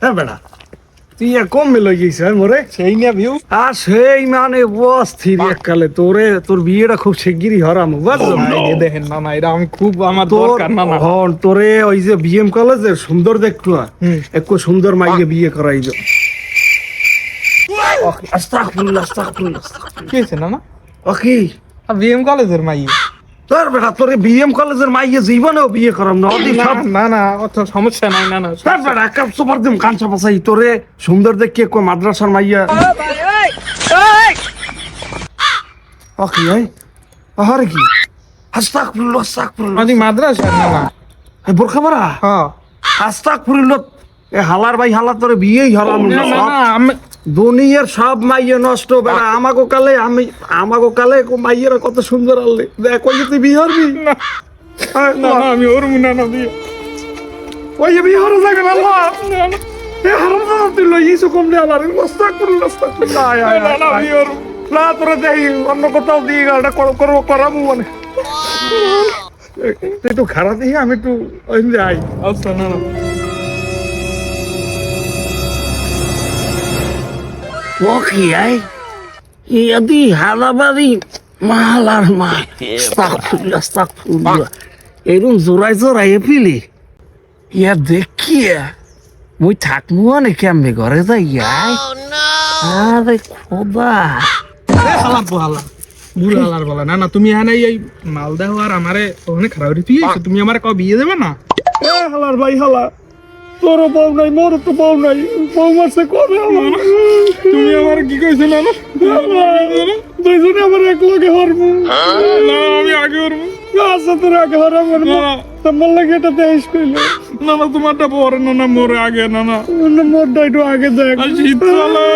হ্যাঁ বেড়া তুই কম লই গেছিস মোরে সেই নিয়ে ভিউ আর সেই মানে অস্থির এককালে তোর বিয়েটা খুব শিগগিরই হরাম বুঝছো দেখেন না এটা আমি খুব আমার তোর দরকার না তোরে ওই যে বিএম কলেজে সুন্দর দেখতো একটু সুন্দর মাইকে বিয়ে করাইল আস্তাগফিরুল্লাহ আস্তাগফিরুল্লাহ কি হয়েছে না ওকে বিএম কলেজের মাই তোর বেটা তোরে বিএম কলেজের মাইকে জীবনেও বিয়ে করাম না ওদি সব না অত সমস্যা নাই না তোর বেটা কাপ সুপার দিম কাঁচা পাসাই তোরে সুন্দর দেখে কো মাদ্রাসার মাইয়া ওকে এই আহারে কি আস্তাগফিরুল্লাহ আস্তাগফিরুল্লাহ আমি মাদ্রাসা না এই বোরখা পরা হ্যাঁ আস্তাগফিরুল্লাহ এ হালার ভাই হালা তোরে বিয়েই হরাম না আমি দুনিয়ার সব মাইয়া নষ্ট বেড়া আমাগো কালে মাইয়েরা কত সুন্দর আনলে দেখ ওই যে তুই বিয়ে হরবি না আমি ওর মুনা না বিয়ে ওই যে বিয়ে হরে যাবে না এ হারাম দাদা তুই লই ইসু কম দে আলার আস্তাগফিরুল্লাহ আস্তাগফিরুল্লাহ আমি ওর না তোরা দেখি অন্য কোথাও দিয়ে গাড়িটা করাবো মানে তুই একটু খারাপ দিই আমি একটু ওই যাই আচ্ছা না ওকে আই ইয়াদি হালাবারি মালার মা আস্তাগফিরুল্লাহ এরকম জোরাই পিলি ইয়া দেখিয়ে মুই থাকবো না কেমনে ঘরে যাই আরে খোদা হালার বুড়া হালার বলা না তুমি এখানে এই মালদা আর আমারে ওখানে খারাপ তুমি আমার কাউ বিয়ে দেবে না হালার ভাই হালা তোরও বউ নাই মোরও তো বউ নাই বউ মারছে কবে আমার তুমি আমার কি কইছো না দুইজনে আমার এক লগে হরবো না আমি আগে করবো আচ্ছা তোর আগে হরাবো তোমার লাগে এটা দেশ কইলো না তোমারটা পরে না মোরে আগে না মোরটা একটু আগে দেখ শীত চলে